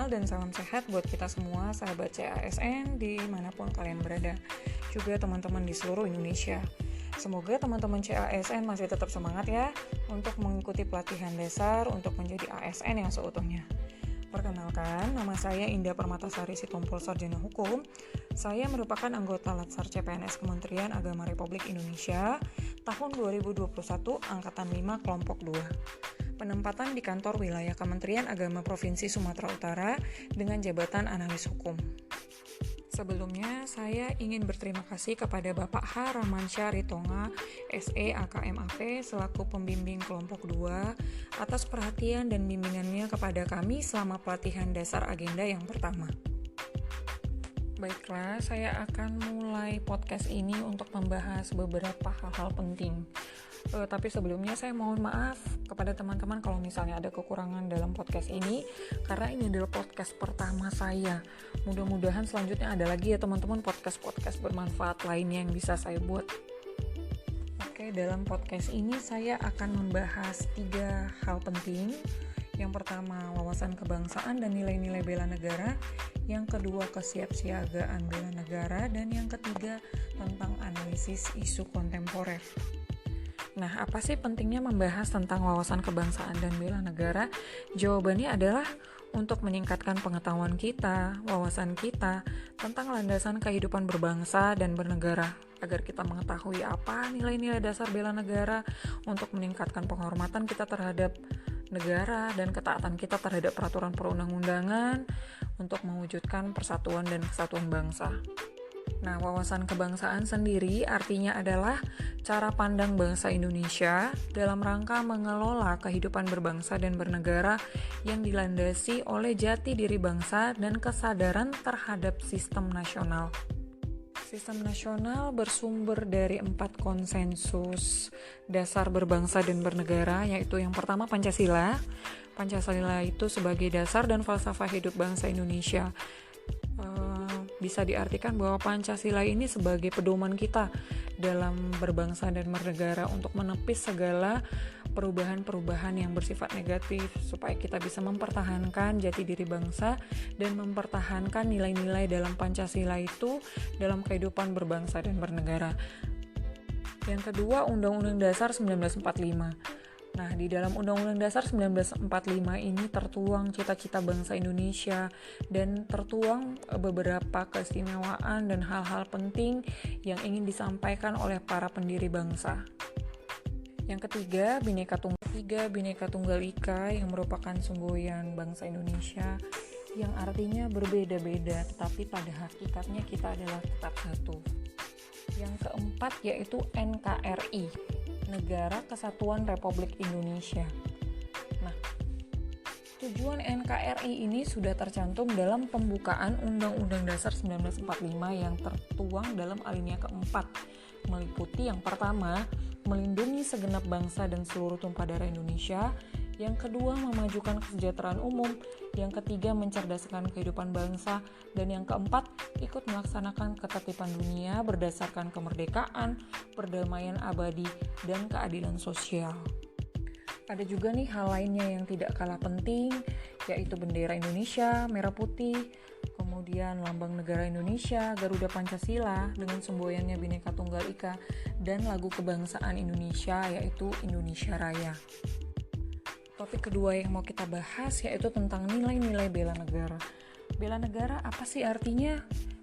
kenal dan salam sehat buat kita semua, sahabat CASN dimanapun kalian berada. Juga teman-teman di seluruh Indonesia. Semoga teman-teman CASN masih tetap semangat ya untuk mengikuti pelatihan dasar untuk menjadi ASN yang seutuhnya. Perkenalkan, nama saya Indah Permatasari Sitompul, Sarjana Hukum. Saya merupakan anggota Latsar CPNS Kementerian Agama Republik Indonesia tahun 2021, Angkatan 5, Kelompok 2. Penempatan di kantor wilayah Kementerian Agama Provinsi Sumatera Utara dengan jabatan analis hukum. Sebelumnya, saya ingin berterima kasih kepada Bapak H. Ramansyah Ritonga, SE AKMAP, selaku pembimbing kelompok 2, atas perhatian dan bimbingannya kepada kami selama pelatihan dasar agenda yang pertama. Baiklah, saya akan mulai podcast ini untuk membahas beberapa hal-hal penting. Tapi sebelumnya saya mohon maaf kepada teman-teman kalau misalnya ada kekurangan dalam podcast ini, karena ini adalah podcast pertama saya. Mudah-mudahan selanjutnya ada lagi ya teman-teman podcast-podcast bermanfaat lainnya yang bisa saya buat. Oke, dalam podcast ini saya akan membahas 3 hal penting. Yang pertama, wawasan kebangsaan dan nilai-nilai bela negara. Yang kedua, kesiapsiagaan bela negara. Dan yang ketiga, tentang analisis isu kontemporer. Nah, apa sih pentingnya membahas tentang wawasan kebangsaan dan bela negara? Jawabannya adalah untuk meningkatkan pengetahuan kita, wawasan kita tentang landasan kehidupan berbangsa dan bernegara, agar kita mengetahui apa nilai-nilai dasar bela negara, untuk meningkatkan penghormatan kita terhadap negara dan ketaatan kita terhadap peraturan perundang-undangan, untuk mewujudkan persatuan dan kesatuan bangsa. Nah, wawasan kebangsaan sendiri artinya adalah cara pandang bangsa Indonesia dalam rangka mengelola kehidupan berbangsa dan bernegara yang dilandasi oleh jati diri bangsa dan kesadaran terhadap sistem nasional. Sistem nasional bersumber dari 4 konsensus dasar berbangsa dan bernegara, yaitu yang pertama Pancasila. Pancasila itu sebagai dasar dan falsafah hidup bangsa Indonesia. Bisa diartikan bahwa Pancasila ini sebagai pedoman kita dalam berbangsa dan bernegara untuk menepis segala perubahan-perubahan yang bersifat negatif, supaya kita bisa mempertahankan jati diri bangsa dan mempertahankan nilai-nilai dalam Pancasila itu dalam kehidupan berbangsa dan bernegara. Yang kedua, Undang-Undang Dasar 1945. Nah, di dalam Undang-Undang Dasar 1945 ini tertuang cita-cita bangsa Indonesia dan tertuang beberapa keistimewaan dan hal-hal penting yang ingin disampaikan oleh para pendiri bangsa. Yang ketiga, Bhinneka Tunggal Ika yang merupakan semboyan bangsa Indonesia yang artinya berbeda-beda, tetapi pada hakikatnya kita adalah tetap satu. Yang keempat yaitu NKRI, Negara Kesatuan Republik Indonesia. Nah, tujuan NKRI ini sudah tercantum dalam pembukaan Undang-Undang Dasar 1945 yang tertuang dalam alinea keempat, meliputi yang pertama, melindungi segenap bangsa dan seluruh tumpah darah Indonesia. Yang kedua, memajukan kesejahteraan umum. Yang ketiga, mencerdaskan kehidupan bangsa. Dan yang keempat, ikut melaksanakan ketertiban dunia berdasarkan kemerdekaan, perdamaian abadi, dan keadilan sosial. Ada juga nih hal lainnya yang tidak kalah penting, yaitu bendera Indonesia, merah putih, kemudian lambang negara Indonesia, Garuda Pancasila dengan semboyannya Bhinneka Tunggal Ika, dan lagu kebangsaan Indonesia yaitu Indonesia Raya. Topik kedua yang mau kita bahas yaitu tentang nilai-nilai bela negara. Bela negara apa sih artinya?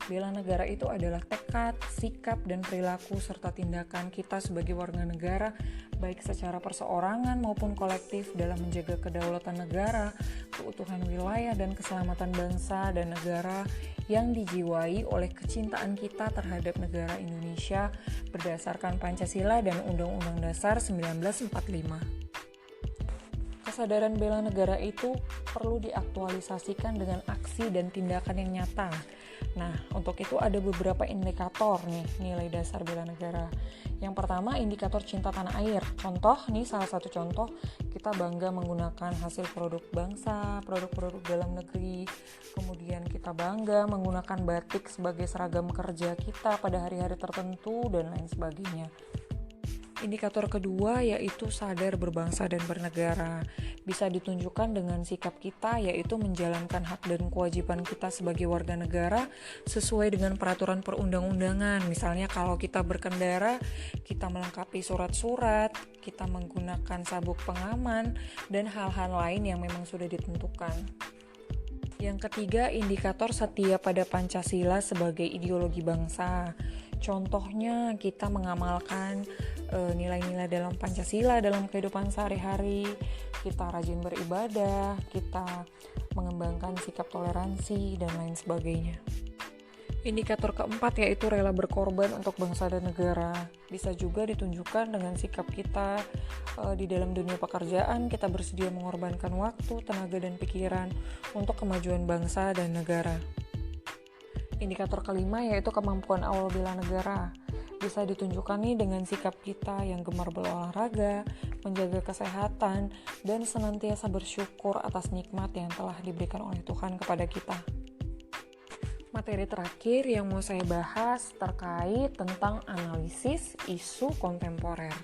Bela negara itu adalah tekad, sikap, dan perilaku serta tindakan kita sebagai warga negara, baik secara perseorangan maupun kolektif dalam menjaga kedaulatan negara, keutuhan wilayah, dan keselamatan bangsa dan negara yang dijiwai oleh kecintaan kita terhadap negara Indonesia berdasarkan Pancasila dan Undang-Undang Dasar 1945. Kesadaran bela negara itu perlu diaktualisasikan dengan aksi dan tindakan yang nyata. Nah, untuk itu ada beberapa indikator nih nilai dasar bela negara. Yang pertama, indikator cinta tanah air. Contoh, nih salah satu contoh, kita bangga menggunakan hasil produk bangsa, produk-produk dalam negeri. Kemudian kita bangga menggunakan batik sebagai seragam kerja kita pada hari-hari tertentu dan lain sebagainya. Indikator kedua yaitu sadar berbangsa dan bernegara. Bisa ditunjukkan dengan sikap kita, yaitu menjalankan hak dan kewajiban kita sebagai warga negara sesuai dengan peraturan perundang-undangan. Misalnya kalau kita berkendara, kita melengkapi surat-surat, kita menggunakan sabuk pengaman, dan hal-hal lain yang memang sudah ditentukan. Yang ketiga, indikator setia pada Pancasila sebagai ideologi bangsa. Contohnya kita mengamalkan nilai-nilai dalam Pancasila dalam kehidupan sehari-hari, kita rajin beribadah, kita mengembangkan sikap toleransi, dan lain sebagainya. Indikator keempat yaitu rela berkorban untuk bangsa dan negara. Bisa juga ditunjukkan dengan sikap kita di dalam dunia pekerjaan, kita bersedia mengorbankan waktu, tenaga, dan pikiran untuk kemajuan bangsa dan negara. Indikator kelima yaitu kemampuan awal bela negara. Bisa ditunjukkan nih dengan sikap kita yang gemar berolahraga, menjaga kesehatan, dan senantiasa bersyukur atas nikmat yang telah diberikan oleh Tuhan kepada kita. Materi terakhir yang mau saya bahas terkait tentang analisis isu kontemporer.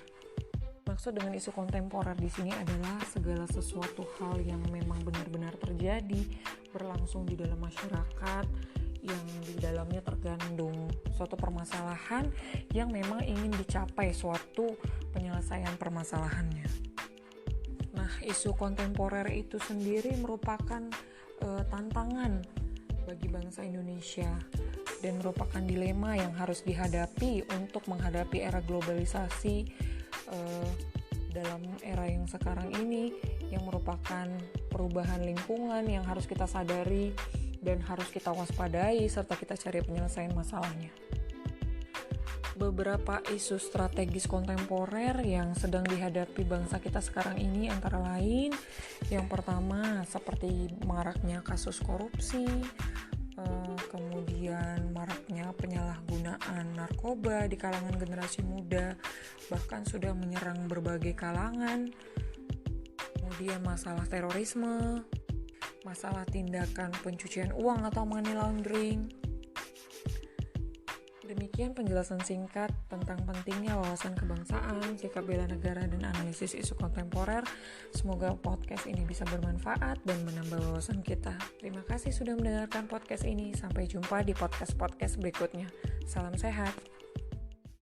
Maksud dengan isu kontemporer di sini adalah segala sesuatu hal yang memang benar-benar terjadi, berlangsung di dalam masyarakat, yang di dalamnya tergandung suatu permasalahan yang memang ingin dicapai suatu penyelesaian permasalahannya. Nah, isu kontemporer itu sendiri merupakan tantangan bagi bangsa Indonesia dan merupakan dilema yang harus dihadapi untuk menghadapi era globalisasi dalam era yang sekarang ini, yang merupakan perubahan lingkungan yang harus kita sadari dan harus kita waspadai serta kita cari penyelesaian masalahnya. Beberapa isu strategis kontemporer yang sedang dihadapi bangsa kita sekarang ini antara lain, yang pertama seperti maraknya kasus korupsi, kemudian maraknya penyalahgunaan narkoba di kalangan generasi muda, bahkan sudah menyerang berbagai kalangan, kemudian masalah terorisme, masalah tindakan pencucian uang atau money laundering. Demikian penjelasan singkat tentang pentingnya wawasan kebangsaan, sikap bela negara, dan analisis isu kontemporer. Semoga podcast ini bisa bermanfaat dan menambah wawasan kita. Terima kasih sudah mendengarkan podcast ini. Sampai jumpa di podcast-podcast berikutnya. Salam sehat.